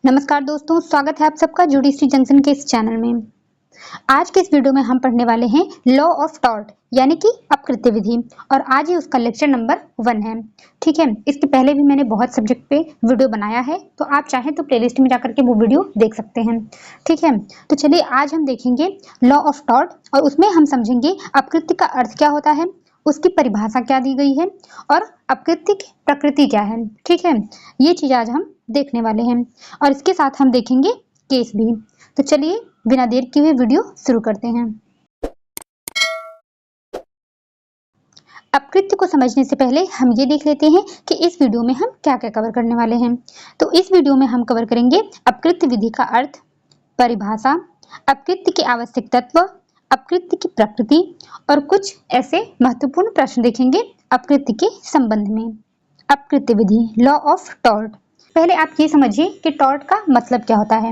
नमस्कार दोस्तों, स्वागत है आप सबका जुडिशरी जंक्शन के इस चैनल में। आज के इस वीडियो में हम पढ़ने वाले हैं लॉ ऑफ टॉर्ट यानी कि अपकृत्य विधि, और आज ही उसका लेक्चर नंबर 1 है। ठीक है, इसके पहले भी मैंने बहुत सब्जेक्ट पे वीडियो बनाया है, तो आप चाहें तो प्लेलिस्ट में जाकर के वो वीडियो देख सकते हैं। ठीक है, तो चलिए आज हम देखेंगे लॉ ऑफ टॉर्ट, और उसमें हम समझेंगे अपकृत्य का अर्थ क्या होता है, उसकी परिभाषा क्या दी गई है, और अपकृत्य की प्रकृति क्या है। ठीक है, ये चीज आज हम देखने वाले हैं, और इसके साथ हम देखेंगे केस भी। तो चलिए बिना देर किए हुए वीडियो शुरू करते हैं। अपकृत्य को समझने से पहले हम ये देख लेते हैं कि इस वीडियो में हम क्या क्या कवर करने वाले हैं। तो इस वीडियो में हम कवर करेंगे अपकृत्य विधि का अर्थ, परिभाषा, अपकृत्य के आवश्यक तत्व, अपकृत्य की प्रकृति, और कुछ ऐसे महत्वपूर्ण प्रश्न देखेंगे अपकृत्य के संबंध में। अपकृत्य विधि, लॉ ऑफ टॉर्ट। पहले आप ये समझिए कि टॉर्ट का मतलब क्या होता है।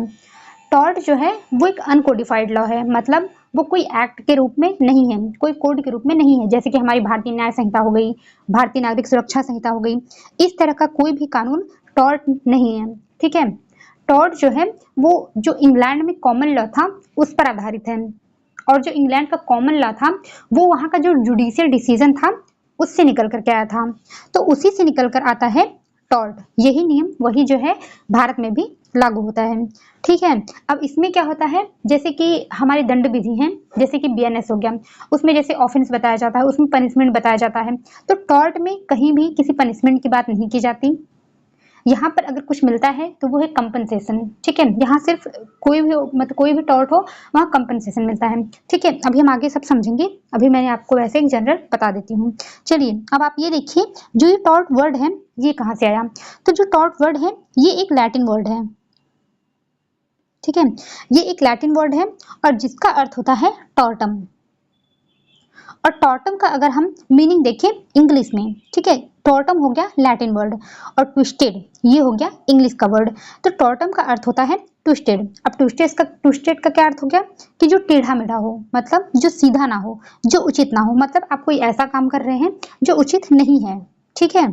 टॉर्ट जो है वो एक अनकोडिफाइड लॉ है, मतलब वो कोई एक्ट के रूप में नहीं है, कोई कोड के रूप में नहीं है। जैसे कि हमारी भारतीय न्याय संहिता हो गई, भारतीय नागरिक सुरक्षा संहिता हो गई, इस तरह का कोई भी कानून टॉर्ट नहीं है। ठीक है, टॉर्ट जो है वो जो इंग्लैंड में कॉमन लॉ था उस पर आधारित है, और जो इंग्लैंड का कॉमन लॉ था वो वहाँ का जो जुडिशियल डिसीजन था उससे निकल करके आया था, तो उसी से निकल कर आता है टॉर्ट। यही नियम वही जो है भारत में भी लागू होता है। ठीक है, अब इसमें क्या होता है, जैसे कि हमारी दंड विधि है, जैसे कि बीएनएस हो गया, उसमें जैसे ऑफेंस बताया जाता है, उसमें पनिशमेंट बताया जाता है। तो टॉर्ट में कहीं भी किसी पनिशमेंट की बात नहीं की जाती। यहाँ पर अगर कुछ मिलता है तो वो है कंपनसेशन। ठीक है, यहाँ सिर्फ कोई भी मतलब कोई भी टॉर्ट हो वहाँ कंपनसेशन मिलता है। ठीक है, अभी हम आगे सब समझेंगे, अभी मैंने आपको वैसे एक जनरल बता देती हूँ। चलिए अब आप ये देखिए, जो ये टॉर्ट वर्ड है ये कहाँ से आया। तो जो टॉर्ट वर्ड है ये एक लैटिन वर्ड है। ठीक है, ये एक लैटिन वर्ड है और जिसका अर्थ होता है टॉर्टम। और टॉर्टम का अगर हम मीनिंग देखें इंग्लिश में, ठीक है, टॉर्टम हो गया लैटिन वर्ड, और ट्विस्टेड ये हो गया इंग्लिश का वर्ड। तो टॉर्टम का अर्थ होता है ट्विस्टेड। अब ट्विस्टेड का क्या अर्थ हो गया कि जो टेढ़ा मेढ़ा हो, मतलब जो सीधा ना हो, जो उचित ना हो, मतलब आप कोई ऐसा काम कर रहे हैं जो उचित नहीं है। ठीक है,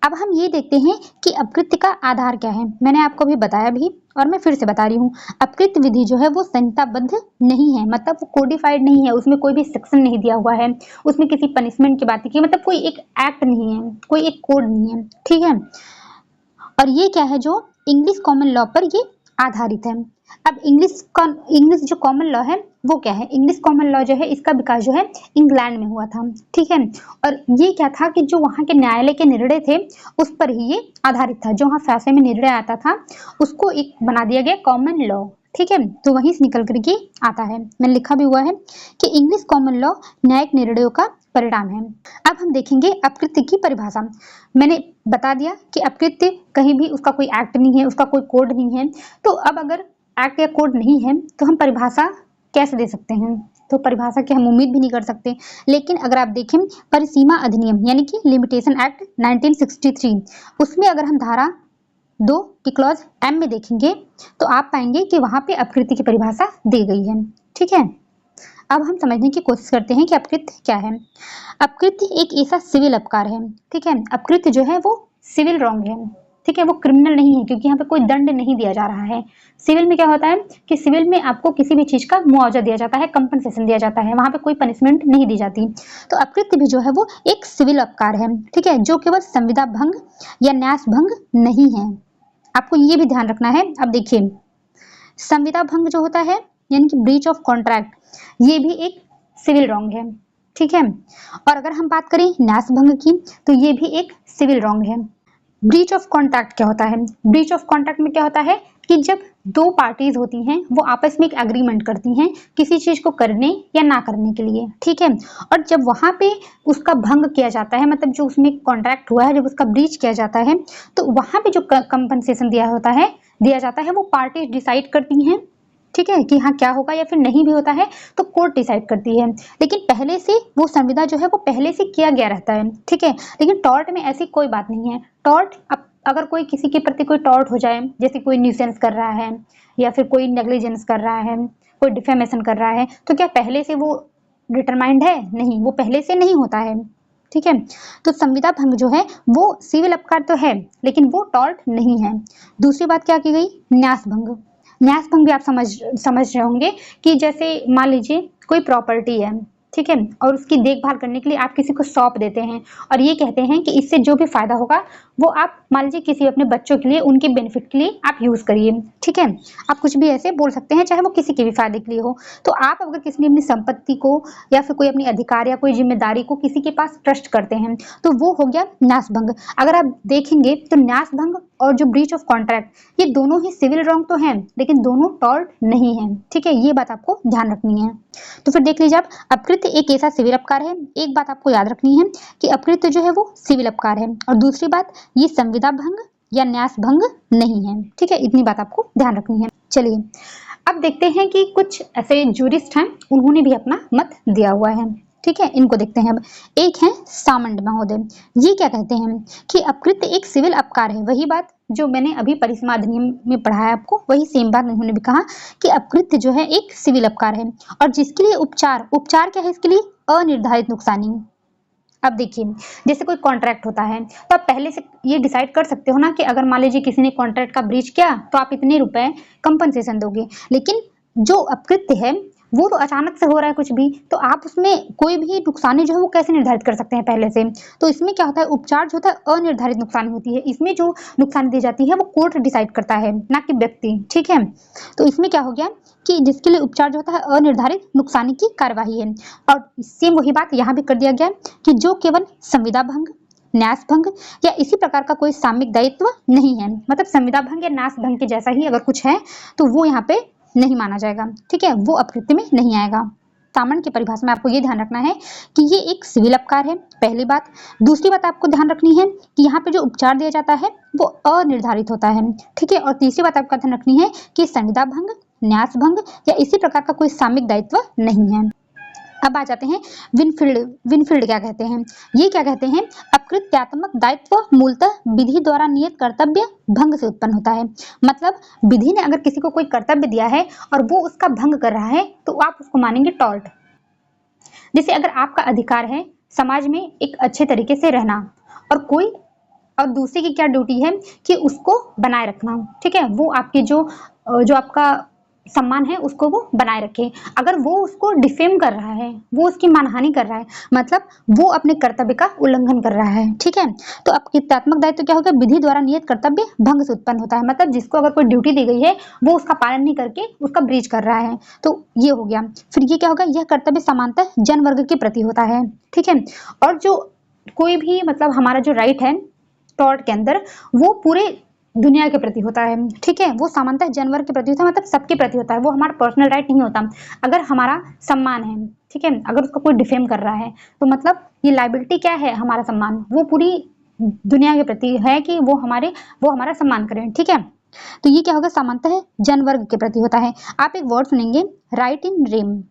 अब हम ये देखते हैं कि अपकृत्य का आधार क्या है। मैंने आपको भी बताया भी और मैं फिर से बता रही हूँ, अपकृत्य विधि जो है वो संहिताबद्ध नहीं है, मतलब वो कोडिफाइड नहीं है, उसमें कोई भी सेक्शन नहीं दिया हुआ है, उसमें किसी पनिशमेंट की बात की, मतलब कोई एक एक्ट नहीं है, कोई एक कोड नहीं है। ठीक है, और ये क्या है, जो इंग्लिश कॉमन लॉ पर ये आधारित है। अब इंग्लिश जो कॉमन लॉ है वो क्या है, इंग्लिश कॉमन लॉ जो है इसका विकास जो है इंग्लैंड में हुआ था। ठीक है, और ये क्या था कि जो वहाँ के न्यायालय के निर्णय थे उस पर ही ये आधारित था। जो वहाँ फैसले में निर्णय आता था उसको एक बना दिया गया कॉमन लॉ। ठीक है, तो वहीं से निकल करके आता है। मैंने लिखा भी हुआ है कि इंग्लिश कॉमन लॉ न्यायिक निर्णयों का परिणाम है। अब हम देखेंगे अपकृत्य की परिभाषा। मैंने बता दिया कि अपकृत्य कहीं भी उसका कोई एक्ट नहीं है, उसका कोई कोड नहीं है। तो अब अगर एक्ट या कोड नहीं है तो हम परिभाषा कैसे दे सकते हैं, तो परिभाषा की हम उम्मीद भी नहीं कर सकते। लेकिन अगर आप देखें परिसीमा अधिनियम यानी कि लिमिटेशन एक्ट 1963, उसमें अगर हम धारा 2 की क्लॉज एम में देखेंगे तो आप पाएंगे कि वहां पे अपकृत्य की परिभाषा दी गई है। ठीक है, अब हम समझने की कोशिश करते हैं कि अपकृत्य क्या है। अपकृत्य एक ऐसा सिविल अपकार है। ठीक है, अपकृत्य जो है वो सिविल रॉन्ग है। ठीक है, वो क्रिमिनल नहीं है, क्योंकि यहाँ पे कोई दंड नहीं दिया जा रहा है। सिविल में क्या होता है कि सिविल में आपको किसी भी चीज का मुआवजा दिया जाता है, कंपनसेशन दिया जाता है, वहां पे कोई पनिशमेंट नहीं दी जाती। तो अपकृत्य भी जो है वो एक सिविल अपकार है। ठीक है, जो केवल संविदा भंग या न्यास भंग नहीं है। आपको ये भी ध्यान रखना है। अब देखिए, संविदा भंग जो होता है यानी कि ब्रीच ऑफ कॉन्ट्रैक्ट, ये भी एक सिविल रॉन्ग है। ठीक है, और अगर हम बात करें न्यास भंग की तो ये भी एक सिविल रॉन्ग है। ब्रीच ऑफ कॉन्ट्रैक्ट क्या होता है, ब्रीच ऑफ कॉन्ट्रैक्ट में क्या होता है कि जब दो पार्टीज होती हैं वो आपस में एक एग्रीमेंट करती हैं किसी चीज को करने या ना करने के लिए। ठीक है, और जब वहां पे उसका भंग किया जाता है, मतलब जो उसमें कॉन्ट्रैक्ट हुआ है जब उसका ब्रीच किया जाता है, तो वहां पे जो कंपनसेशन दिया जाता है वो पार्टी डिसाइड करती हैं। ठीक है, कि हाँ क्या होगा या फिर नहीं भी होता है तो कोर्ट डिसाइड करती है। लेकिन पहले से वो संविदा जो है वो पहले से किया गया रहता है। ठीक है, लेकिन टॉर्ट में ऐसी कोई बात नहीं है। टॉर्ट अगर कोई किसी के प्रति कोई टॉर्ट हो जाए, जैसे कोई न्यूसेंस कर रहा है या फिर कोई नेग्लिजेंस कर रहा है, कोई डिफेमेशन कर रहा है, तो क्या पहले से वो डिटरमाइंड है? नहीं, वो पहले से नहीं होता है। ठीक है। तो संविदा भंग जो है वो सिविल अपकार तो है लेकिन वो टॉर्ट नहीं है। दूसरी बात क्या की गई, न्यास भंग। न्यास भंग भी आप समझ रहे होंगे कि जैसे मान लीजिए कोई प्रॉपर्टी है, ठीक है, और उसकी देखभाल करने के लिए आप किसी को सौंप देते हैं और ये कहते हैं कि इससे जो भी फायदा होगा वो आप मान लीजिए किसी अपने बच्चों के लिए, उनके बेनिफिट के लिए आप यूज करिए, ठीक है। आप कुछ भी ऐसे बोल सकते हैं चाहे वो किसी के भी फायदे के लिए हो। तो आप अगर किसी ने अपनी संपत्ति को या फिर कोई अपनी अधिकार या कोई जिम्मेदारी को किसी के पास ट्रस्ट करते हैं तो वो हो गया न्यास भंग। अगर आप देखेंगे तो न्यास भंग और जो ब्रीच ऑफ कॉन्ट्रैक्ट ये दोनों ही सिविल रॉन्ग तो हैं लेकिन दोनों टॉर्ट नहीं है, ठीक है। ये बात आपको ध्यान रखनी है। तो फिर देख लीजिए आप, अपकृत्य एक ऐसा सिविल अपकार है, एक बात आपको याद रखनी है कि अपकृत्य जो है वो सिविल अपकार है, और दूसरी बात ये संविदा भंग या न्यास भंग नहीं है, ठीक है। इतनी बात आपको ध्यान रखनी है। चलिए अब देखते हैं कि कुछ ऐसे जूरिस्ट हैं उन्होंने भी अपना मत दिया हुआ है, ठीक है। इनको देखते हैं अब। एक है सामंत महोदय, ये क्या कहते हैं कि अपकृत्य एक सिविल अपकार है। वही बात जो मैंने अभी परिसीमा अधिनियम में पढ़ा है आपको, वही सेम बात उन्होंने भी कहा कि अपकृत्य जो है एक सिविल अपकार है और जिसके लिए उपचार क्या है, इसके लिए अनिर्धारित नुकसानी। अब देखिए जैसे कोई कॉन्ट्रैक्ट होता है तो आप पहले से ये डिसाइड कर सकते हो ना कि अगर मान लीजिए किसी ने कॉन्ट्रैक्ट का ब्रीच किया तो आप इतने रुपए कंपनसेशन दोगे, लेकिन जो अपकृत्य है वो तो अचानक से हो रहा है कुछ भी, तो आप उसमें कोई भी नुकसानी जो है वो कैसे निर्धारित कर सकते हैं पहले से। तो इसमें क्या होता है, उपचार जो होता है अनिर्धारित नुकसानी होती है, इसमें जो नुकसानी दी जाती है वो कोर्ट डिसाइड करता है ना कि व्यक्ति, ठीक है। तो इसमें क्या हो गया कि जिसके लिए उपचार जो होता है अनिर्धारित नुकसानी की कार्यवाही है, और सेम वही बात यहाँ भी कर दिया गया कि जो केवल संविदा भंग, न्यास भंग या इसी प्रकार का कोई सामयिक दायित्व नहीं है, मतलब संविदा भंग या न्यास भंग के जैसा ही अगर कुछ है तो वो यहाँ पे नहीं माना जाएगा, ठीक है, वो अपकृत्य में नहीं आएगा। सामंत की परिभाषा में आपको ये ध्यान रखना है कि ये एक सिविल अपकार है, पहली बात। दूसरी बात आपको ध्यान रखनी है कि यहाँ पे जो उपचार दिया जाता है वो अनिर्धारित होता है, ठीक है। और तीसरी बात आपको ध्यान रखनी है कि संविदा भंग, न्यास भंग या इसी प्रकार का कोई सामयिक दायित्व नहीं है। अब आ जाते हैं विनफील्ड क्या कहते हैं, ये क्या कहते हैं, अपकृत्यात्मक दायित्व मूलतः विधि द्वारा नियत कर्तव्य भंग से उत्पन्न होता है। मतलब विधि ने अगर किसी को कोई कर्तव्य दिया है और वो उसका भंग कर रहा है तो आप उसको मानेंगे टॉर्ट। जैसे अगर आपका अधिकार है समाज में एक अच्छे तरीके से रहना और दूसरे की क्या ड्यूटी है कि उसको बनाए रखना, ठीक है, वो आपकी जो आपका सम्मान है उसको वो बनाए रखे। अगर वो उसको डिफेम कर रहा है, वो उसकी मानहानि कर रहा है, मतलब वो अपने कर्तव्य का उल्लंघन कर रहा है, ठीक है। तो अपकृत्यात्मक दायित्व क्या होगा, विधि द्वारा नियत कर्तव्य भंग से उत्पन्न होता है। मतलब जिसको अगर कोई ड्यूटी दी गई है वो उसका पालन नहीं करके उसका ब्रीच कर रहा है, तो ये हो गया। फिर ये क्या होगा, यह कर्तव्य समानतः जन वर्ग के प्रति होता है, ठीक है। और जो कोई भी मतलब हमारा जो राइट है टॉर्ट के अंदर वो पूरे दुनिया के प्रति होता है, ठीक है, वो सामान्यतः जानवर के प्रति होता है, मतलब सबके प्रति होता है, वो हमारा पर्सनल राइट नहीं होता। अगर हमारा सम्मान है, ठीक है, अगर उसको कोई डिफेम कर रहा है तो मतलब ये लायबिलिटी क्या है, हमारा सम्मान वो पूरी दुनिया के प्रति है कि वो हमारा सम्मान करें, ठीक है। तो ये क्या होगा, सामान्यतः जनवर्ग के प्रति होता है। आप एक वर्ड सुनेंगे, राइट इन रेम,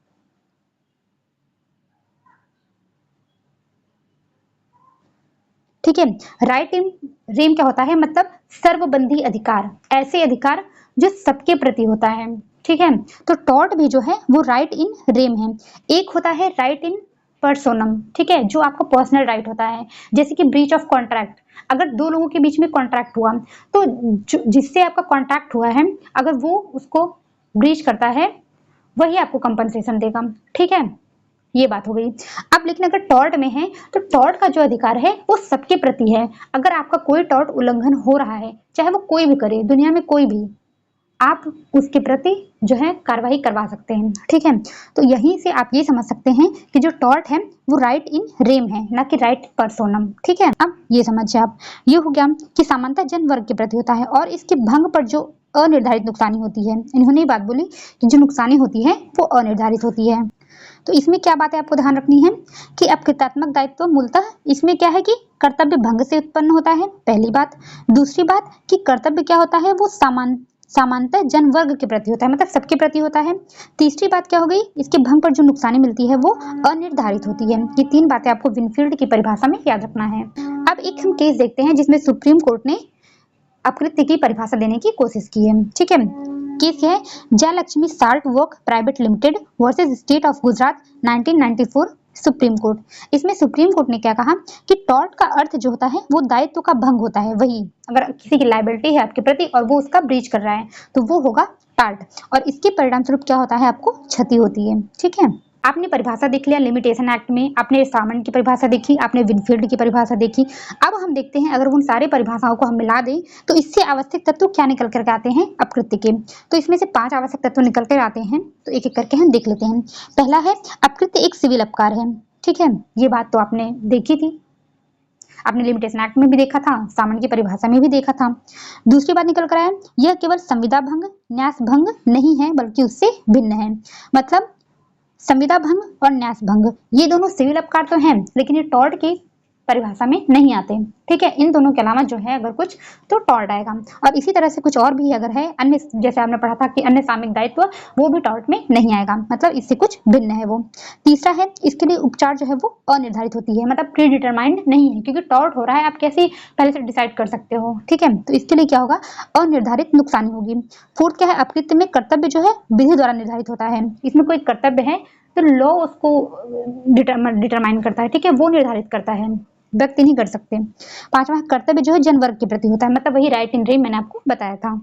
ठीक है। राइट इन रेम क्या होता है, मतलब सर्वबंधी अधिकार, ऐसे अधिकार जो सबके प्रति होता है, ठीक है। तो टॉर्ट भी जो है वो राइट इन रेम है। एक होता है राइट इन पर्सोनम, ठीक है, जो आपका पर्सनल राइट होता है, जैसे कि ब्रीच ऑफ कॉन्ट्रैक्ट। अगर दो लोगों के बीच में कॉन्ट्रैक्ट हुआ तो जिससे आपका कॉन्ट्रैक्ट हुआ है अगर वो उसको ब्रीच करता है वही आपको कंपनसेशन देगा, ठीक है, ये बात हो गई। अब लेकिन अगर टॉर्ट में है तो टॉर्ट का जो अधिकार है वो सबके प्रति है। अगर आपका कोई टॉर्ट उल्लंघन हो रहा है, चाहे वो कोई भी करे, दुनिया में कोई भी, आप उसके प्रति जो है कार्रवाई करवा सकते हैं, ठीक है। तो यहीं से आप ये समझ सकते हैं कि जो टॉर्ट है वो राइट इन रेम है, ना कि राइट पर्सोनम, ठीक है। अब ये समझिए आप, ये हो गया कि सामान्यतः जन वर्ग के प्रति होता है और इसके भंग पर जो अनिर्धारित नुकसानी होती है, इन्होंने ये बात बोली कि जो नुकसानी होती है वो अनिर्धारित होती है। तो इसमें क्या बात है आपको ध्यान रखनी है कि अपकृत्यात्मक दायित्व मूलतः इसमें क्या है कि कर्तव्य भंग से उत्पन्न होता है, पहली बात। दूसरी बात कि कर्तव्य क्या होता है, वो सामान्यतः जन वर्ग के प्रति होता है, मतलब सबके प्रति होता है। तीसरी बात क्या हो गई, इसके भंग पर जो नुकसानी मिलती है वो अनिर्धारित होती है। ये तीन बातें आपको विनफील्ड की परिभाषा में याद रखना है। अब एक हम केस देखते हैं जिसमें सुप्रीम कोर्ट ने अपकृत्य की परिभाषा देने की कोशिश की है, ठीक है। केस है Jayalakshmi salt work private limited versus state of Gujarat 1994 supreme court. इसमें सुप्रीम कोर्ट ने क्या कहा कि टॉर्ट का अर्थ जो होता है वो दायित्व का भंग होता है। वही अगर किसी की लायबिलिटी है आपके प्रति और वो उसका ब्रीच कर रहा है तो वो होगा टार्ट, और इसके परिणाम स्वरूप क्या होता है, आपको क्षति होती है। ठीक है, आपने परिभाषा देख लिया लिमिटेशन एक्ट में, आपने सामंत की परिभाषा देखी, आपने विनफील्ड की परिभाषा देखी। अब हम देखते हैं अगर उन सारे परिभाषाओं को हम मिला दें तो इससे आवश्यक तत्व क्या निकल कर आते हैं अपकृत्य के। तो इसमें से 5 आवश्यक तत्व निकल कर आते हैं, तो एक एक करके हम देख लेते हैं। पहला है अपकृत्य एक सिविल अपकार है। ठीक है, ये बात तो आपने देखी थी, आपने लिमिटेशन एक्ट में भी देखा था, सामंत की परिभाषा में भी देखा था। दूसरी बात निकल कर आया, यह केवल संविदा भंग न्यास भंग नहीं है बल्कि उससे भिन्न है। मतलब संविदा भंग और न्यास भंग ये दोनों सिविल अपकार तो हैं, लेकिन ये टॉर्ट की परिभाषा में नहीं आते। ठीक है, इन दोनों के अलावा जो है अगर कुछ तो टॉर्ट आएगा। और इसी तरह से कुछ और भी अगर है अन्य, जैसे आपने पढ़ा था कि अन्य सामयिक दायित्व, वो भी टॉर्ट में नहीं आएगा, मतलब इससे कुछ भिन्न है वो। तीसरा है, इसके लिए उपचार जो है वो अनिर्धारित होती है, मतलब प्री डिटरमाइंड नहीं है, क्योंकि टॉर्ट हो रहा है आप कैसे पहले से डिसाइड कर सकते हो। ठीक है, तो इसके लिए क्या होगा, अनिर्धारित नुकसानी होगी। फोर्थ क्या है, अपकृत्य में कर्तव्य जो है विधि द्वारा निर्धारित होता है। इसमें कोई कर्तव्य है तो लॉ उसको डिटरमाइन करता है। ठीक है, वो निर्धारित करता है, व्यक्ति नहीं कर सकते। पांचवा कर्तव्य जो है जनवर्ग के प्रति होता है, मतलब वही राइट इन रेम मैंने आपको बताया था।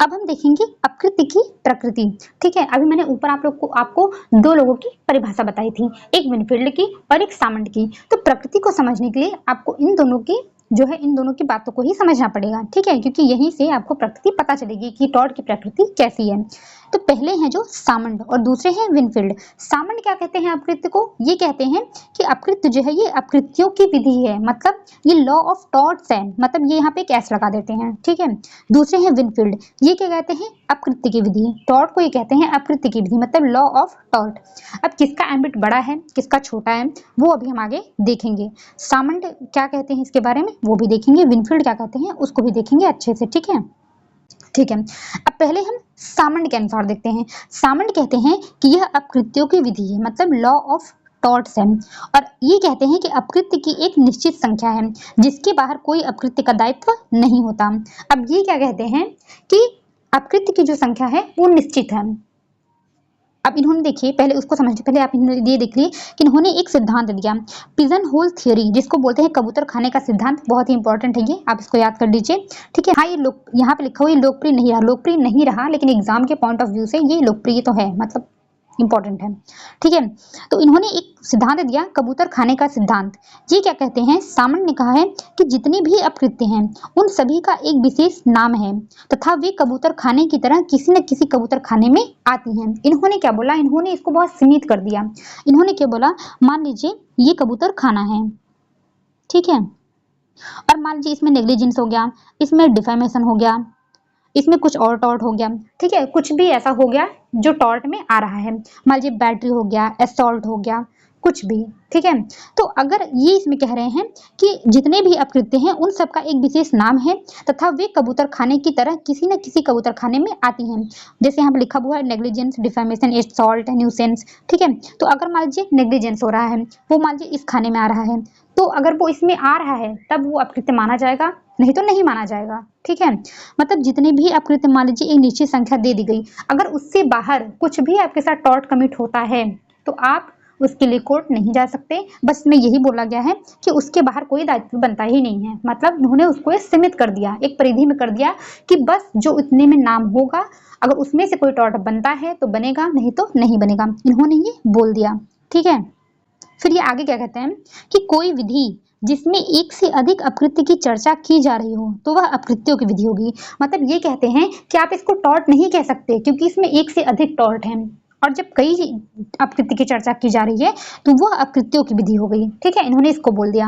अब हम देखेंगे अपकृत्य की प्रकृति। ठीक है, अभी मैंने ऊपर आपको 2 लोगों की परिभाषा बताई थी, एक विनफील्ड की और एक सामंत की। तो प्रकृति को समझने के लिए आपको इन दोनों की बातों को ही समझना पड़ेगा। ठीक है, क्योंकि यहीं से आपको प्रकृति पता चलेगी कि टॉर्ट की प्रकृति कैसी है। तो पहले हैं जो सामंत और दूसरे हैं विनफील्ड। सामंत क्या कहते हैं अपकृत्य को, ये कहते हैं कि अपकृत्य जो है ये अपकृत्यों की विधि है, मतलब ये लॉ ऑफ टॉर्ट्स है, मतलब ये यहाँ पे एक एस लगा देते हैं। ठीक है, दूसरे हैं विनफील्ड, ये क्या कहते हैं अपकृत्य की विधि। टॉर्ट को ये कहते हैं अपकृत्य की विधि, मतलब लॉ ऑफ टॉर्ट। अब किसका एम्बिट बड़ा है किसका छोटा है वो अभी हम आगे देखेंगे। सामंत क्या कहते हैं इसके बारे में वो भी देखेंगे, विनफील्ड क्या कहते हैं उसको भी देखेंगे अच्छे से। ठीक है, अब पहले हम सामंत के अनुसार देखते हैं। सामंत कहते हैं कि यह अपकृत्यों की विधि है, मतलब लॉ ऑफ टॉर्ट्स है, और ये कहते हैं कि अपकृत्य की एक निश्चित संख्या है जिसके बाहर कोई अपकृत्य का दायित्व नहीं होता। अब ये क्या कहते हैं कि अपकृत्य की जो संख्या है वो निश्चित है। अब इन्होंने देखिए पहले उसको समझिए, पहले आप इन्होंने ये देख लिए कि इन्होंने एक सिद्धांत दिया, पिजन होल थियोरी, जिसको बोलते हैं कबूतर खाने का सिद्धांत। बहुत ही इंपॉर्टेंट है ये, आप इसको याद कर लीजिए। ठीक है, हाँ ये यहाँ पे लिखा हुआ ये लोकप्रिय नहीं रहा, लेकिन एग्जाम के पॉइंट ऑफ व्यू से ये लोकप्रिय तो है, मतलब इंपॉर्टेंट है। ठीक है, तो इन्होंने एक सिद्धांत दिया कबूतर खाने का सिद्धांत। ये क्या कहते हैं, सामंत ने कहा है कि जितने भी अपकृत्य हैं उन सभी का एक विशेष नाम है तथा वे कबूतर खाने की तरह किसी न किसी कबूतर खाने में आती हैं। इन्होंने क्या बोला, इन्होंने इसको बहुत सीमित कर दिया। इन्होंने क्या बोला, मान लीजिए ये कबूतर खाना है, ठीक है, और मान लीजिए इसमें नेग्लिजेंस हो गया, इसमें डिफेमेशन हो गया, इसमें कुछ और टॉर्ट हो गया। ठीक है, कुछ भी ऐसा हो गया जो टॉर्ट में आ रहा है, मान लीजिए बैटरी हो गया, असॉल्ट हो गया, कुछ भी। ठीक है, तो अगर ये इसमें कह रहे हैं कि जितने भी अपकृत्य हैं उन सब का एक विशेष नाम है तथा वे कबूतर खाने की तरह किसी न किसी कबूतर खाने में आती हैं। जैसे यहाँ पर लिखा हुआ है नेग्लिजेंस, डिफेमेशन, असॉल्ट, न्यूसेंस। ठीक है, तो अगर मान लीजिए नेग्लिजेंस हो रहा है, वो मान लीजिए इस खाने में आ रहा है, तो अगर वो इसमें आ रहा है तब वो अपकृत्य माना जाएगा, नहीं तो नहीं माना जाएगा। ठीक है, मतलब जितने भी अपकृत्य मान लीजिए एक निश्चित संख्या दे दी गई, अगर उससे बाहर कुछ भी आपके साथ टॉर्ट कमिट होता है तो आप उसके लिए कोर्ट नहीं जा सकते। बस में यही बोला गया है कि उसके बाहर कोई दायित्व बनता ही नहीं है, मतलब उन्होंने उसको सीमित कर दिया, एक परिधि में कर दिया कि बस जो इतने में नाम होगा, अगर उसमें से कोई टॉर्ट बनता है तो बनेगा, नहीं तो नहीं बनेगा, इन्होंने ये बोल दिया। ठीक है, फिर ये आगे क्या कहते हैं कि कोई विधि जिसमें एक से अधिक अपकृत्य की चर्चा की जा रही हो तो वह अपकृत्यों की विधि होगी। मतलब ये कहते हैं कि आप इसको टॉर्ट नहीं कह सकते क्योंकि इसमें एक से अधिक टॉर्ट है, और जब कई अपकृत्य की चर्चा की जा रही है तो वह अपकृत्यों की विधि हो गई। ठीक है, इन्होंने इसको बोल दिया।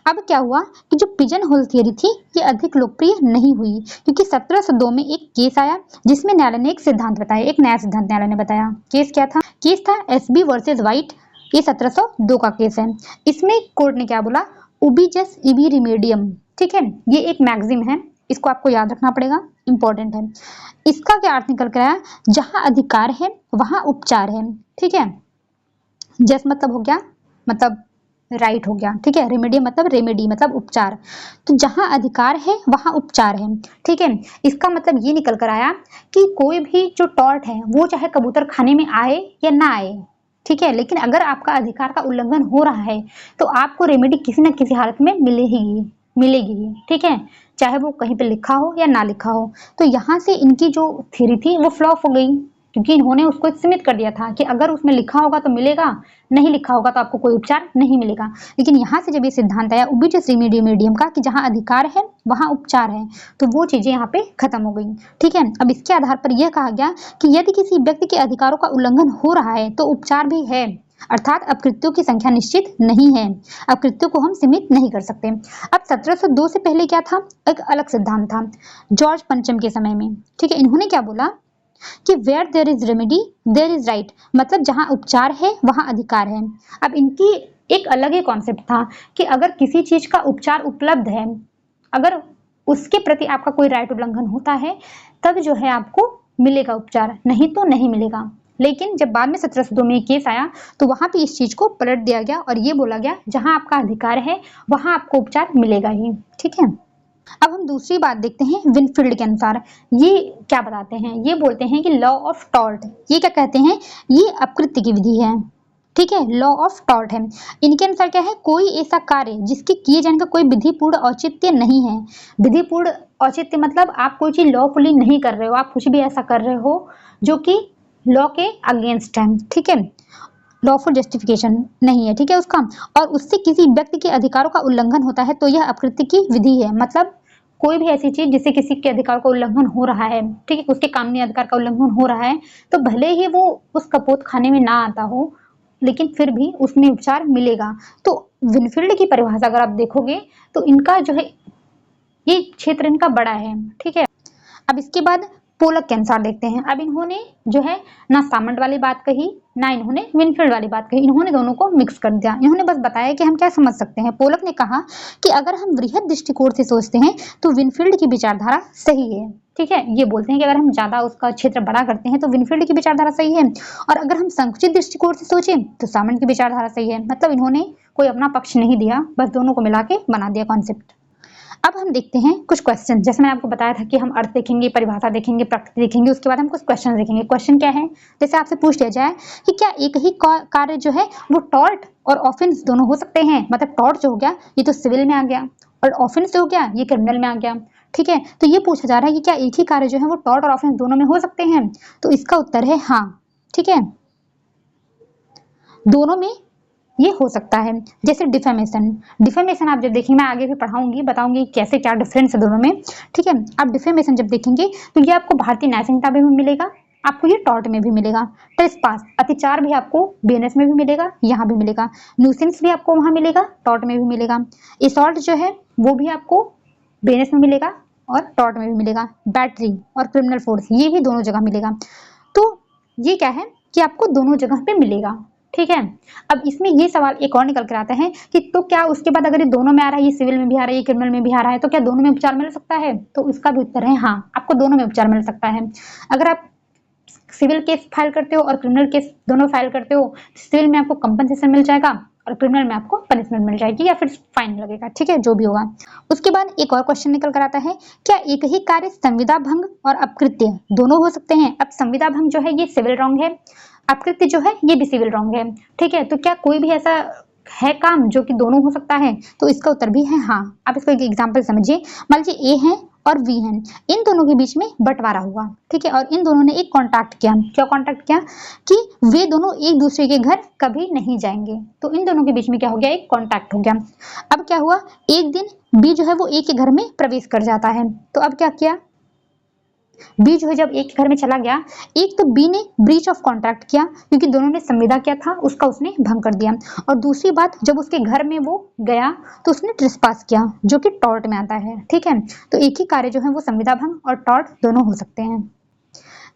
अब क्या हुआ कि जो पिजन होल थियरी थी ये अधिक लोकप्रिय नहीं हुई, क्योंकि 1702 में एक केस आया जिसमें न्यायालय ने एक सिद्धांत बताया, एक नया सिद्धांत न्यायालय ने बताया। केस क्या था, केस था एसबी वर्सेस व्हाइट, ये 1702 का केस है। इसमें कोर्ट ने क्या बोला, उबी जस इबी रिमेडियम। ठीक है, ये एक मैगजीन है, इसको आपको याद रखना पड़ेगा, इंपॉर्टेंट है। इसका क्या अर्थ निकल कर आया, जहां अधिकार है वहां उपचार है। ठीक है, जस मतलब हो गया, मतलब राइट हो गया। ठीक है, रेमेडी मतलब रेमेडी मतलब उपचार, तो जहां अधिकार है वहां उपचार है। ठीक है, इसका मतलब ये निकल कर आया कि कोई भी जो टॉर्ट है वो चाहे कबूतर खाने में आए या ना आए, ठीक है। लेकिन अगर आपका अधिकार का उल्लंघन हो रहा है तो आपको रेमेडी किसी न किसी हालत में मिलेगी, ठीक है, चाहे वो कहीं पे लिखा हो या ना लिखा हो। तो यहाँ से इनकी जो थ्योरी थी वो फ्लॉप हो गई, क्योंकि इन्होंने उसको सीमित कर दिया था कि अगर उसमें लिखा होगा तो मिलेगा, नहीं लिखा होगा तो आपको कोई उपचार नहीं मिलेगा। लेकिन यहाँ से जब ये सिद्धांत आया उबिटस मीडियम का कि जहाँ अधिकार है वहाँ उपचार है, तो वो चीजें यहाँ पे खत्म हो गई, ठीक है। अब इसके आधार पर यह कहा गया कि यदि किसी व्यक्ति के अधिकारों का उल्लंघन हो रहा है तो उपचार भी है, अर्थात अपकृत्यों की संख्या निश्चित नहीं है, अपकृत्यों को हम सीमित नहीं कर सकते। अब 1702 से पहले क्या था, एक अलग सिद्धांत था जॉर्ज पंचम के समय में, ठीक है। इन्होंने क्या बोला कि where there is remedy there is right, मतलब जहां उपचार है वहां अधिकार है। अब इनकी एक अलग ही कॉन्सेप्ट था कि अगर किसी चीज का उपचार उपलब्ध है, अगर उसके प्रति आपका कोई राइट उल्लंघन होता है तब जो है आपको मिलेगा उपचार, नहीं तो नहीं मिलेगा। लेकिन जब बाद में 1702 में केस आया तो वहां पे इस चीज को पलट दिया गया और ये बोला गया जहां आपका अधिकार है वहां आपको उपचार मिलेगा ही, ठीक है। अब हम दूसरी बात देखते हैं विनफील्ड के अनुसार। ये क्या बताते हैं, ये बोलते हैं कि लॉ ऑफ टॉर्ट, ये क्या कहते हैं, ये अपकृत्य की विधि है, ठीक है, लॉ ऑफ टॉर्ट है। इनके अनुसार क्या है, कोई ऐसा कार्य जिसके किए जाने का कोई विधिपूर्ण औचित्य नहीं है। विधिपूर्ण औचित्य मतलब आप कोई चीज लॉफुली नहीं कर रहे हो, आप कुछ भी ऐसा कर रहे हो जो कि लॉ के अगेंस्ट है, ठीक है, लॉफुल जस्टिफिकेशन नहीं है, ठीक है उसका, और उससे किसी व्यक्ति के अधिकारों का उल्लंघन होता है तो यह अपकृत्य की विधि है। मतलब कोई भी ऐसी चीज जिससे किसी के अधिकार का उल्लंघन हो रहा है, ठीक है, उसके कानूनी अधिकार का उल्लंघन हो रहा है, तो भले ही वो उस कपोत खाने में ना आता हो लेकिन फिर भी उसमें उपचार मिलेगा। तो विनफील्ड की परिभाषा अगर आप देखोगे तो इनका जो है ये क्षेत्र इनका बड़ा है, ठीक है। अब इसके बाद पोलक के अनुसार देखते हैं। अब इन्होंने जो है ना सामंट वाली बात कही ना इन्होंने विनफील्ड वाली बात कही, इन्होंने दोनों को मिक्स कर दिया। इन्होंने बस बताया कि हम क्या समझ सकते हैं। पोलक ने कहा कि अगर हम वृहद दृष्टिकोण से सोचते हैं तो विनफील्ड की विचारधारा सही है, ठीक है। ये बोलते हैं कि अगर हम ज्यादा उसका क्षेत्र बड़ा करते हैं तो विनफील्ड की विचारधारा सही है, और अगर हम संकुचित दृष्टिकोण से सोचें तो सामंट की विचारधारा सही है। मतलब इन्होंने कोई अपना पक्ष नहीं दिया, बस दोनों को मिला के बना दिया कॉन्सेप्ट। अब हम देखते हैं कुछ क्वेश्चन, जैसे मैंने आपको बताया था कि हम अर्थ देखेंगे, परिभाषा देखेंगे, प्रकृति देखेंगे, उसके बाद हम कुछ क्वेश्चन देखेंगे। क्वेश्चन क्या है, जैसे आपसे पूछ लिया जाए कि क्या एक ही कार्य जो है वो टॉर्ट और ऑफेंस दोनों हो सकते हैं। मतलब टॉर्ट जो हो गया ये तो सिविल में आ गया और ऑफेंस जो हो गया ये क्रिमिनल में आ गया, ठीक है। तो ये पूछा जा रहा है कि क्या एक ही कार्य जो है वो टॉर्ट और ऑफेंस दोनों में हो सकते हैं। तो इसका उत्तर है हाँ, ठीक है, दोनों में ये हो सकता है। जैसे डिफेमेशन आप जब देखेंगे, मैं आगे भी पढ़ाऊंगी, बताऊंगी कैसे क्या डिफरेंस है दोनों में, ठीक है। आप डिफेमेशन जब देखेंगे तो ये आपको भारतीय न्याय संहिता में भी मिलेगा, आपको ये टॉर्ट में भी मिलेगा। ट्रेसपास अतिचार भी आपको बीएनएस में भी मिलेगा, यहाँ भी मिलेगा। न्यूसेंस भी आपको वहाँ मिलेगा, टॉर्ट में भी मिलेगा। असॉल्ट जो है वो भी आपको बीएनएस में मिलेगा और टॉर्ट में भी मिलेगा। बैटरी और क्रिमिनल फोर्स ये भी दोनों जगह मिलेगा। तो ये क्या है कि आपको दोनों जगह पे मिलेगा, ठीक है। अब इसमें ये सवाल एक और निकल कर आता है कि तो क्या उसके बाद अगर ये दोनों में आ रहा है, ये सिविल में भी आ रहा है, ये क्रिमिनल में भी आ रहा है, तो क्या दोनों में उपचार मिल सकता है। तो इसका भी उत्तर है हाँ, आपको दोनों में उपचार मिल सकता है। अगर आप सिविल केस फाइल करते हो और क्रिमिनल केस दोनों फाइल करते हो, सिविल में आपको कंपनसेशन मिल जाएगा और क्रिमिनल में आपको पनिशमेंट मिल जाएगी या फिर फाइन लगेगा, ठीक है, जो भी होगा। उसके बाद एक और क्वेश्चन निकल कर आता है, क्या एक ही कार्य संविदा भंग और अपकृत्य दोनों हो सकते हैं। अब संविदा भंग जो है ये सिविल रॉन्ग है, अपकृत्य जो है ये भी सिविल रॉन्ग है, ठीक है। तो क्या कोई भी ऐसा है काम जो कि दोनों हो सकता है। तो इसका उत्तर भी है हाँ। आप इसको एक एग्जांपल समझिए, मान लीजिए ए है और वी है, इन दोनों के बीच में बंटवारा हुआ, ठीक है, और इन दोनों ने एक कॉन्ट्रैक्ट किया। क्या कॉन्ट्रैक्ट किया कि वे दोनों एक दूसरे के घर कभी नहीं जाएंगे। तो इन दोनों के बीच में क्या हो गया, एक कॉन्ट्रैक्ट हो गया। अब क्या हुआ, एक दिन बी जो है वो ए के घर में प्रवेश कर जाता है। तो अब क्या किया, बी जो है जब एक घर में चला गया, एक तो बी ने ब्रीच ऑफ कॉन्ट्रैक्ट किया क्योंकि दोनों ने संविदा किया था उसका उसने भंग कर दिया, और दूसरी बात जब उसके घर में वो गया तो उसने ट्रेसपास किया जो कि टॉर्ट में आता है, ठीक है। तो एक ही कार्य जो है वो संविदा भंग और टॉर्ट दोनों हो सकते हैं।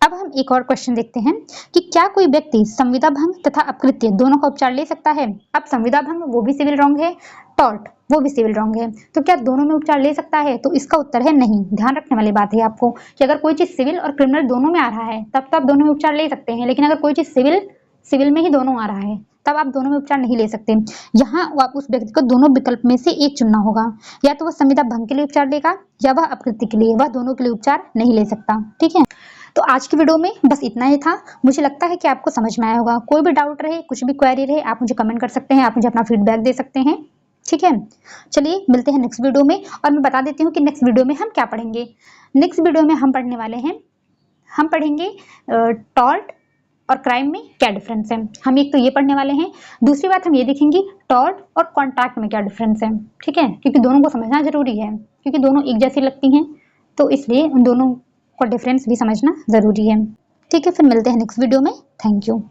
अब हम एक और क्वेश्चन देखते हैं कि क्या कोई व्यक्ति संविदा भंग तथा अपकृत्य दोनों का उपचार ले सकता है। अब संविदा भंग वो भी सिविल रॉन्ग है, टॉर्ट वो भी सिविल रॉन्ग है, तो क्या दोनों में उपचार ले सकता है। तो इसका उत्तर है नहीं। ध्यान रखने वाली बात है आपको कि अगर कोई चीज सिविल और क्रिमिनल दोनों में आ रहा है तब तो आप दोनों में उपचार ले सकते हैं, लेकिन अगर कोई चीज सिविल में ही दोनों आ रहा है तब आप दोनों में उपचार नहीं ले सकते। यहाँ आप उस व्यक्ति को दोनों विकल्प में से एक चुनना होगा, या तो वह संविदा भंग के लिए उपचार लेगा या वह अपकृत्य के लिए, वह दोनों के लिए उपचार नहीं ले सकता, ठीक है। तो आज की वीडियो में बस इतना ही था। मुझे लगता है कि आपको समझ में आया होगा। कोई भी डाउट रहे, कुछ भी क्वेरी रहे, आप मुझे कमेंट कर सकते हैं, आप मुझे अपना फीडबैक दे सकते हैं। ठीक है, चलिए मिलते हैं नेक्स्ट वीडियो में। और मैं बता देती हूँ कि नेक्स्ट वीडियो में हम क्या पढ़ेंगे। नेक्स्ट वीडियो में हम पढ़ने वाले हैं, हम पढ़ेंगे टॉर्ट और क्राइम में क्या डिफरेंस है। हम एक तो ये पढ़ने वाले हैं, दूसरी बात हम ये देखेंगे टॉर्ट और कॉन्ट्रैक्ट में क्या डिफरेंस है। ठीक है, क्योंकि दोनों को समझना जरूरी है, क्योंकि दोनों एक जैसी लगती हैं, तो इसलिए उन दोनों को डिफरेंस भी समझना जरूरी है। ठीक है, फिर मिलते हैं नेक्स्ट वीडियो में। Thank you.